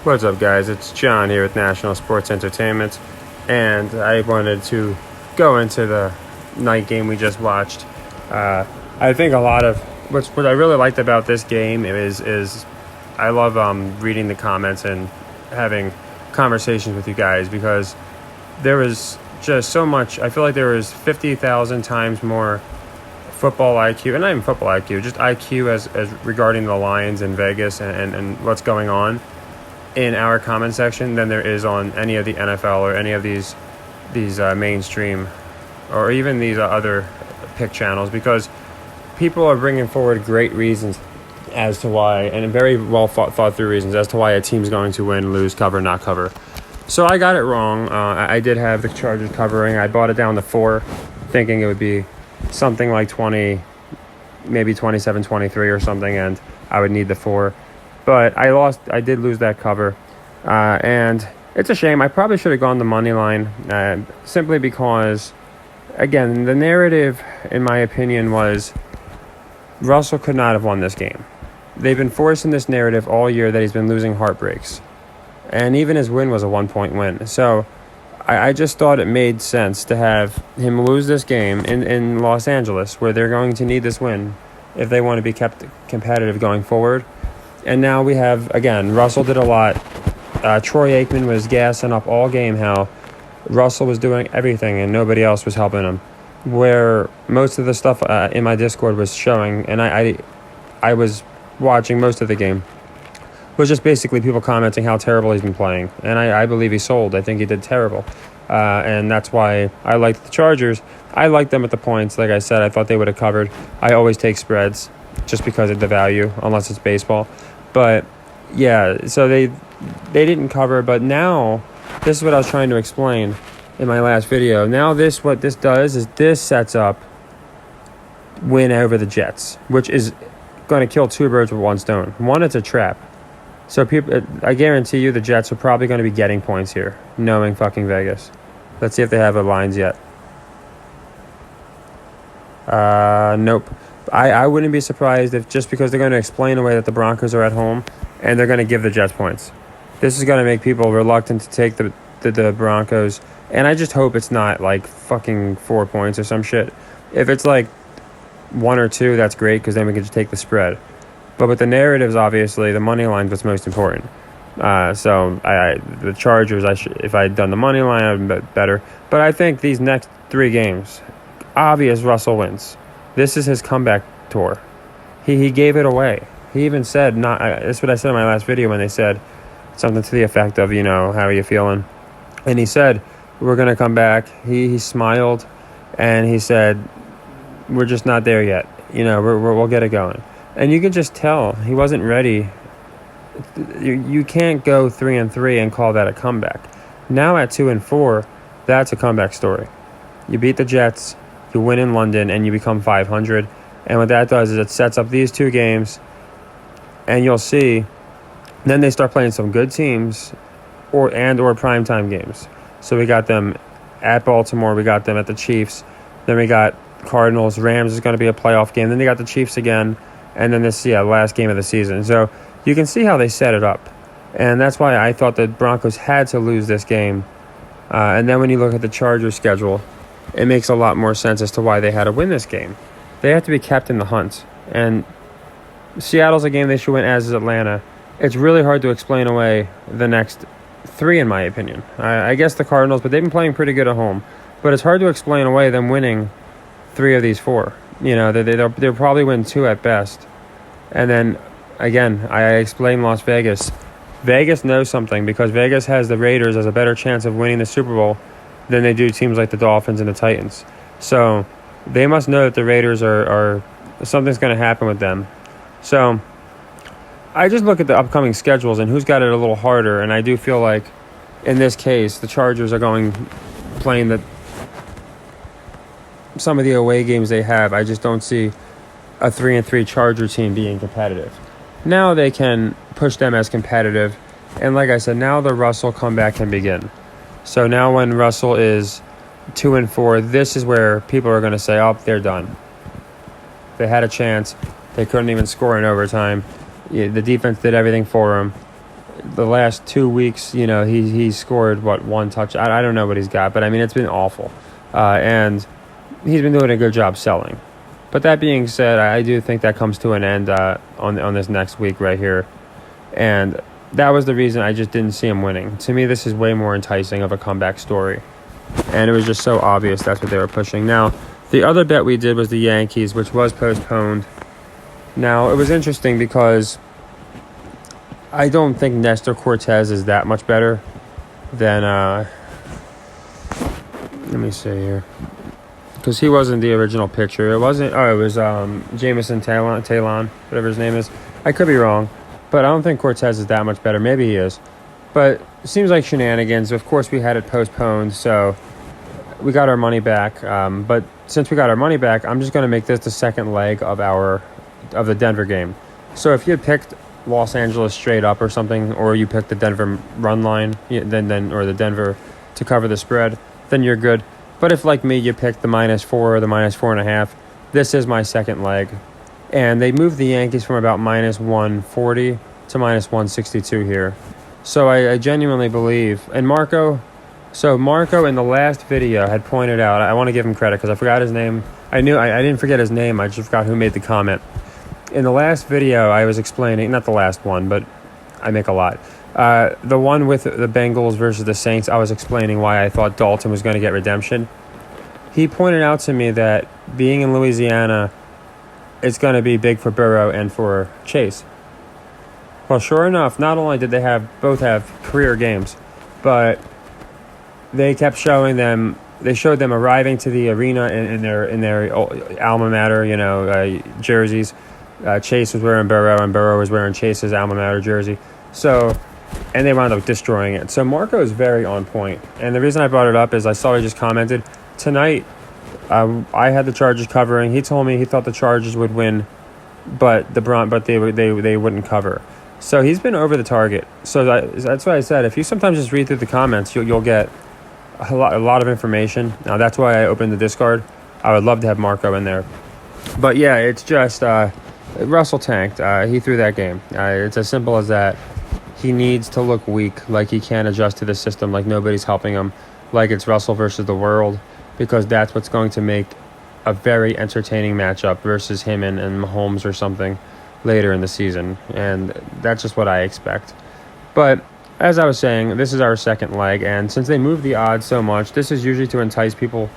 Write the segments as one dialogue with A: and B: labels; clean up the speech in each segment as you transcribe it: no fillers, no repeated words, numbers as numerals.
A: What's up, guys? It's John here with National Sports Entertainment, and I wanted to go into the night game we just watched. I think a lot of what I really liked about this game is I love reading the comments and having conversations with you guys, because there was just so much. I feel like there was 50,000 times more football IQ, and not even football IQ, just IQ as regarding the lines in Vegas and what's going on in our comment section than there is on any of the NFL or any of these mainstream or even these other pick channels, because people are bringing forward great reasons as to why, and very well thought through reasons as to why a team's going to win, lose, cover, not cover. So I got it wrong. I did have the Chargers covering. I bought it down to 4, thinking it would be something like 20, maybe 27-23 or something, and I would need the 4. But I did lose that cover, and it's a shame. I probably should have gone the money line, simply because, again, the narrative, in my opinion, was Russell could not have won this game. They've been forcing this narrative all year that he's been losing heartbreaks, and even his win was a 1-point win. So I just thought it made sense to have him lose this game in Los Angeles, where they're going to need this win if they want to be kept competitive going forward. And now we have, again, Russell did a lot. Troy Aikman was gassing up all game how Russell was doing everything and nobody else was helping him. Where most of the stuff in my Discord was showing, and I was watching most of the game, was just basically people commenting how terrible he's been playing. And I believe he sold. I think he did terrible. And that's why I liked the Chargers. I liked them at the points. Like I said, I thought they would have covered. I always take spreads just because of the value, unless it's baseball. But yeah, so they didn't cover. But now, this is what I was trying to explain in my last video. Now what this does is this sets up win over the Jets, which is going to kill 2 birds with 1 stone. One, it's a trap. So I guarantee you the Jets are probably going to be getting points here, knowing fucking Vegas. Let's see if they have the lines yet. Nope. I wouldn't be surprised if, just because they're going to explain away that the Broncos are at home and they're going to give the Jets points. This is going to make people reluctant to take the Broncos. And I just hope it's not like fucking 4 points or some shit. If it's like 1 or 2, that's great, because then we can just take the spread. But with the narratives, obviously, the money line's what's most important. So the Chargers, if I had done the money line, I would have been better. But I think these next 3 games, obvious Russell wins. This is his comeback tour. He gave it away. He even said, that's what I said in my last video when they said something to the effect of, how are you feeling? And he said, we're going to come back. He smiled, and he said, we're just not there yet. We'll get it going. And you can just tell he wasn't ready. You can't go 3-3 and call that a comeback. Now at 2-4, that's a comeback story. You beat the Jets, you win in London, and you become 500. And what that does is it sets up these 2 games, and you'll see. Then they start playing some good teams, or primetime games. So we got them at Baltimore, we got them at the Chiefs, then we got Cardinals. Rams is going to be a playoff game. Then they got the Chiefs again, and then this last game of the season. So you can see how they set it up, and that's why I thought the Broncos had to lose this game. And then when you look at the Chargers schedule, it makes a lot more sense as to why they had to win this game. They have to be kept in the hunt, and Seattle's a game they should win, as is Atlanta. It's really hard to explain away the next 3, in my opinion. I guess the Cardinals, but they've been playing pretty good at home. But it's hard to explain away them winning 3 of these 4. They'll probably win 2 at best. And then, again, I explained Las Vegas. Vegas knows something, because Vegas has the Raiders as a better chance of winning the Super Bowl than they do teams like the Dolphins and the Titans. So they must know that the Raiders are something's going to happen with them. So I just look at the upcoming schedules and who's got it a little harder, and I do feel like in this case the Chargers are playing some of the away games they have. I just don't see a 3-3 Charger team being competitive. Now they can push them as competitive, and like I said, now the Russell comeback can begin. So now when Russell is 2-4, this is where people are going to say, oh, they're done. They had a chance. They couldn't even score in overtime. The defense did everything for them. the last 2 weeks, he's scored, one touch. I don't know what he's got, but I mean, it's been awful. And he's been doing a good job selling. But that being said, I do think that comes to an end on this next week right here. And that was the reason I just didn't see him winning. To me, this is way more enticing of a comeback story. And it was just so obvious that's what they were pushing. Now, the other bet we did was the Yankees, which was postponed. Now, it was interesting because I don't think Nestor Cortez is that much better than... let me see here. Because he wasn't the original pitcher. It was Jameson Talon, whatever his name is. I could be wrong, but I don't think Cortez is that much better. Maybe he is. But it seems like shenanigans. Of course, we had it postponed, so we got our money back. But since we got our money back, I'm just going to make this the second leg of the Denver game. So if you had picked Los Angeles straight up or something, or you picked the Denver run line, or the Denver to cover the spread, then you're good. But if, like me, you picked the -4 or the -4.5, this is my second leg. And they moved the Yankees from about -140 to -162 here. So I genuinely believe. And Marco in the last video had pointed out, I want to give him credit because I forgot his name. I didn't forget his name. I just forgot who made the comment. In the last video, I was explaining, not the last one, but I make a lot. The one with the Bengals versus the Saints, I was explaining why I thought Dalton was going to get redemption. He pointed out to me that being in Louisiana, it's going to be big for Burrow and for Chase. Well, sure enough, not only did they both have career games, but they kept showing them. They showed them arriving to the arena in their alma mater, jerseys. Chase was wearing Burrow, and Burrow was wearing Chase's alma mater jersey. So. And they wound up destroying it. So Marco is very on point. And the reason I brought it up is I saw he just commented. Tonight, I had the Chargers covering. He told me he thought the Chargers would win, but they wouldn't cover. So he's been over the target. So that's why I said, if you sometimes just read through the comments, you'll get a lot of information. Now, that's why I opened the Discord. I would love to have Marco in there. But yeah, it's just Russell tanked. He threw that game. It's as simple as that. He needs to look weak, like he can't adjust to the system, like nobody's helping him, like it's Russell versus the world, because that's what's going to make a very entertaining matchup versus him and Mahomes or something later in the season. And that's just what I expect. But as I was saying, this is our second leg, and since they move the odds so much, this is usually to entice people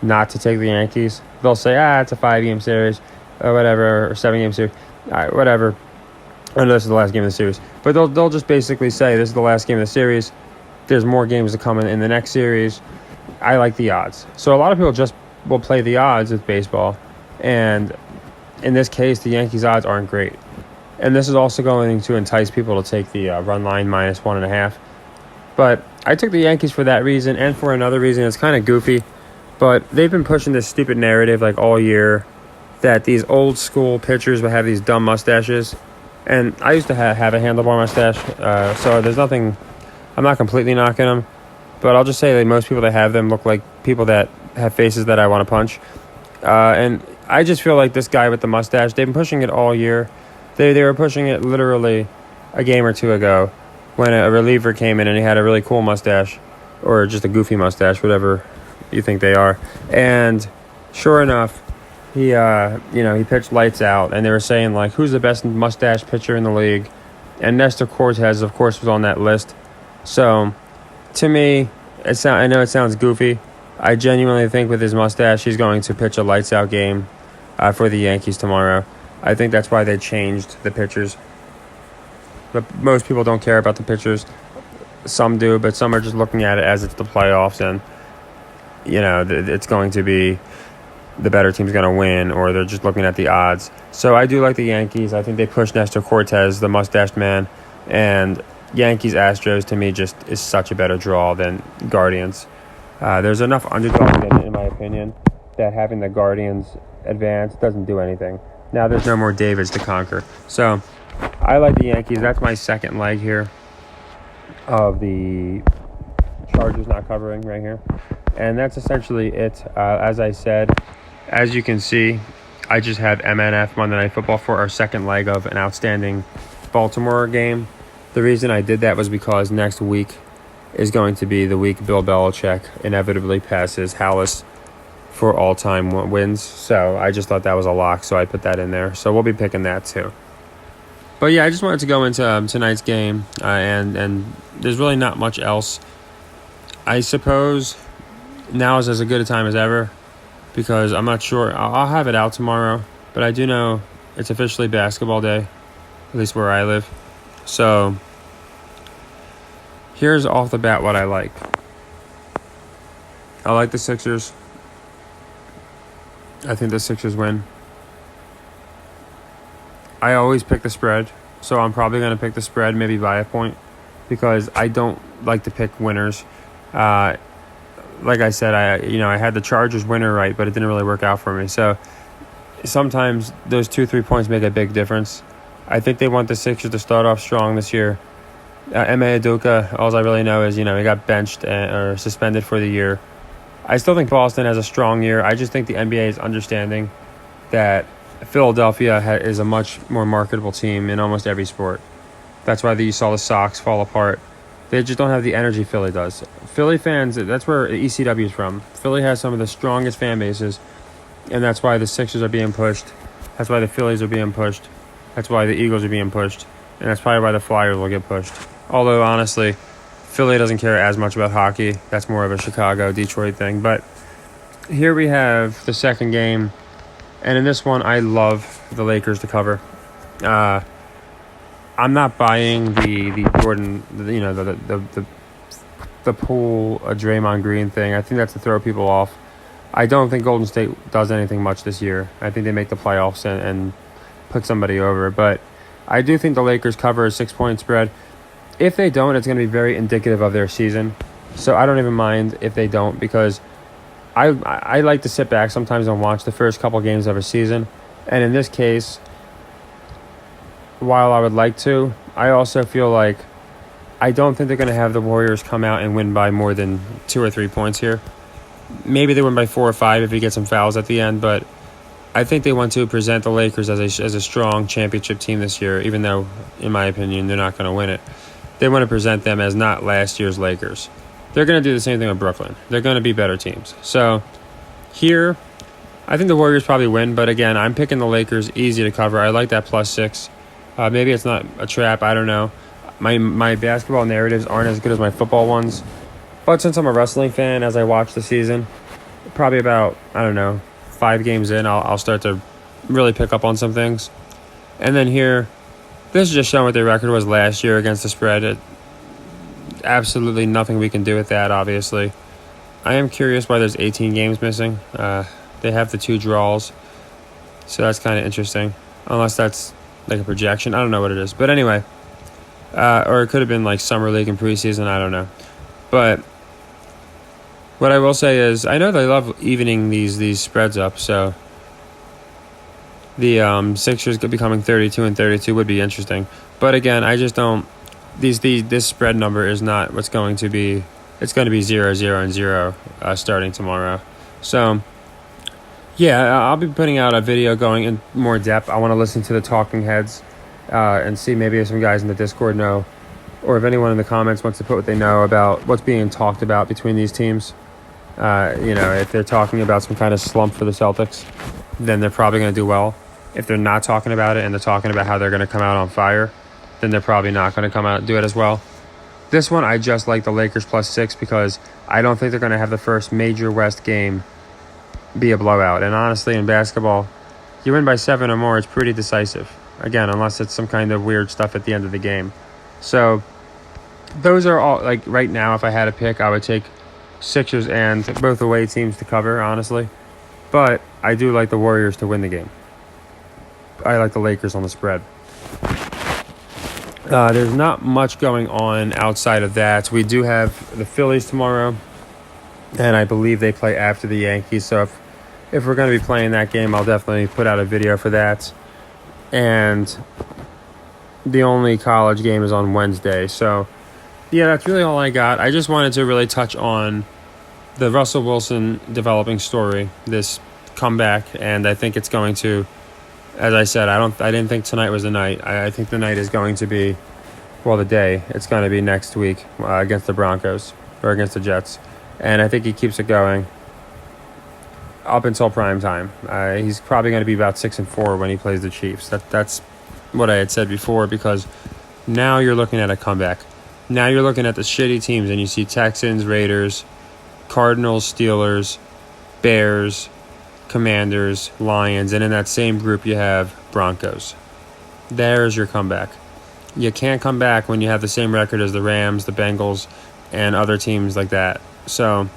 A: not to take the Yankees. They'll say, it's a 5-game series, or whatever, or 7-game series, whatever. I know this is the last game of the series. But they'll just basically say, this is the last game of the series. There's more games to come in the next series. I like the odds. So a lot of people just will play the odds with baseball. And in this case, the Yankees' odds aren't great. And this is also going to entice people to take the run line -1.5. But I took the Yankees for that reason and for another reason. It's kind of goofy. But they've been pushing this stupid narrative like all year that these old school pitchers would have these dumb mustaches. And I used to have a handlebar mustache, so there's nothing. I'm not completely knocking them, but I'll just say that most people that have them look like people that have faces that I want to punch. And I just feel like this guy with the mustache, they've been pushing it all year. They were pushing it literally a game or two ago when a reliever came in and he had a really cool mustache, or just a goofy mustache, whatever you think they are. And sure enough, he pitched lights out, and they were saying, like, who's the best mustache pitcher in the league? And Nestor Cortez, of course, was on that list. So, to me, I know it sounds goofy. I genuinely think with his mustache, he's going to pitch a lights out game for the Yankees tomorrow. I think that's why they changed the pitchers. But most people don't care about the pitchers. Some do, but some are just looking at it as it's the playoffs, and it's going to be the better team's going to win, or they're just looking at the odds. So I do like the Yankees. I think they pushed Nestor Cortez, the mustached man, and Yankees-Astros to me just is such a better draw than Guardians. There's enough underdogs in my opinion, that having the Guardians advance doesn't do anything. Now there's no more Davids to conquer. So I like the Yankees. That's my second leg here of the Chargers not covering right here. And that's essentially it. As I said, as you can see, I just have MNF Monday Night Football for our second leg of an outstanding Baltimore game. The reason I did that was because next week is going to be the week Bill Belichick inevitably passes Hallis for all-time wins. So I just thought that was a lock, so I put that in there. So we'll be picking that too. But yeah, I just wanted to go into tonight's game, and there's really not much else. I suppose now is as good a time as ever because I'm not sure. I'll have it out tomorrow, but I do know it's officially basketball day, at least where I live. So here's off the bat what I like. I like the Sixers. I think the Sixers win. I always pick the spread, so I'm probably going to pick the spread, maybe by a point, because I don't like to pick winners. Like I said, I had the Chargers winner right, but it didn't really work out for me. So sometimes those 2-3 points make a big difference. I think they want the Sixers to start off strong this year. Ime Udoka, all I really know is, he got benched or suspended for the year. I still think Boston has a strong year. I just think the NBA is understanding that Philadelphia is a much more marketable team in almost every sport. That's why you saw the Sox fall apart. They just don't have the energy Philly does. Philly fans, that's where ECW is from. Philly has some of the strongest fan bases, and that's why the Sixers are being pushed. That's why the Phillies are being pushed. That's why the Eagles are being pushed. And that's probably why the Flyers will get pushed. Although, honestly, Philly doesn't care as much about hockey. That's more of a Chicago, Detroit thing. But here we have the second game. And in this one, I love the Lakers to cover. I'm not buying the Jordan, the Poole, Draymond Green thing. I think that's to throw people off. I don't think Golden State does anything much this year. I think they make the playoffs and put somebody over. But I do think the Lakers cover a 6-point spread. If they don't, it's going to be very indicative of their season. So I don't even mind if they don't, because I like to sit back sometimes and watch the first couple games of a season. And in this case, while I would like to, I also feel like I don't think they're going to have the Warriors come out and win by more than 2 or 3 points here. Maybe they win by 4 or 5 if you get some fouls at the end, but I think they want to present the Lakers as a strong championship team this year, even though, in my opinion, they're not going to win it. They want to present them as not last year's Lakers. They're going to do the same thing with Brooklyn. They're going to be better teams. So here, I think the Warriors probably win, but again, I'm picking the Lakers easy to cover. I like that +6. Maybe it's not a trap. I don't know. My basketball narratives aren't as good as my football ones. But since I'm a wrestling fan, as I watch the season, probably about, 5 games in, I'll start to really pick up on some things. And then here, this is just showing what their record was last year against the spread. Absolutely nothing we can do with that, obviously. I am curious why there's 18 games missing. They have the 2 draws, so that's kind of interesting. Unless that's like a projection. I don't know what it is. But anyway, or it could have been like Summer League and preseason. I don't know. But what I will say is, I know they love evening these spreads up, so the Sixers becoming 32 and 32 would be interesting. But again, I just don't. This spread number is not what's going to be. It's going to be 0, 0, and 0 starting tomorrow. So yeah, I'll be putting out a video going in more depth. I want to listen to the talking heads and see maybe if some guys in the Discord know, or if anyone in the comments wants to put what they know about what's being talked about between these teams. If they're talking about some kind of slump for the Celtics, then they're probably going to do well. If they're not talking about it and they're talking about how they're going to come out on fire, then they're probably not going to come out and do it as well. This one, I just like the Lakers +6 because I don't think they're going to have the first major West game be a blowout. And honestly, in basketball, you win by 7 or more, it's pretty decisive. Again, unless it's some kind of weird stuff at the end of the game. So those are all, like right now, if I had to pick, I would take Sixers and both away teams to cover, honestly. But I do like the Warriors to win the game. I like the Lakers on the spread. There's not much going on outside of that. We do have the Phillies tomorrow, and I believe they play after the Yankees. So if we're going to be playing that game, I'll definitely put out a video for that. And the only college game is on Wednesday. So yeah, that's really all I got. I just wanted to really touch on the Russell Wilson developing story, this comeback, and I think it's going to, as I said, I didn't think tonight was the night. I think the night is going to be the day. It's going to be next week against the Broncos or against the Jets. And I think he keeps it going up until prime time. He's probably going to be about 6-4 when he plays the Chiefs. That's what I had said before, because now you're looking at a comeback. Now you're looking at the shitty teams, and you see Texans, Raiders, Cardinals, Steelers, Bears, Commanders, Lions, and in that same group you have Broncos. There's your comeback. You can't come back when you have the same record as the Rams, the Bengals, and other teams like that. So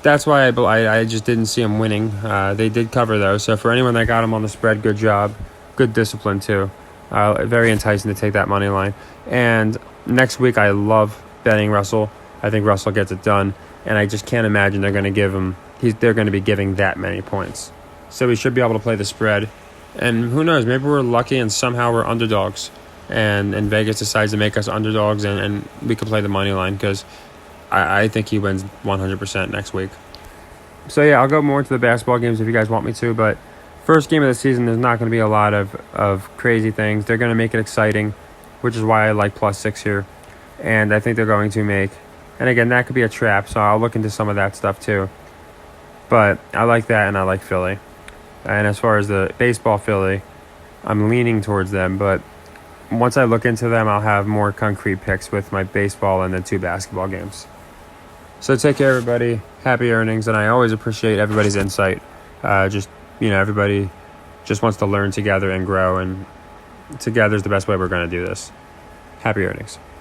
A: that's why I just didn't see them winning. They did cover, though. So for anyone that got them on the spread, good job. Good discipline, too. Very enticing to take that money line. And next week, I love betting Russell. I think Russell gets it done. And I just can't imagine they're going to be giving that many points. So we should be able to play the spread. And who knows, maybe we're lucky and somehow we're underdogs. And Vegas decides to make us underdogs, and we can play the money line, because I think he wins 100% next week. So, yeah, I'll go more into the basketball games if you guys want me to. But first game of the season, there's not going to be a lot of crazy things. They're going to make it exciting, which is why I like +6 here. And I think they're going to make. And, again, that could be a trap, so I'll look into some of that stuff too. But I like that, and I like Philly. And as far as the baseball Philly, I'm leaning towards them. But once I look into them, I'll have more concrete picks with my baseball and the 2 basketball games. So take care, everybody. Happy earnings, and I always appreciate everybody's insight. Everybody just wants to learn together and grow, and together is the best way we're going to do this. Happy earnings.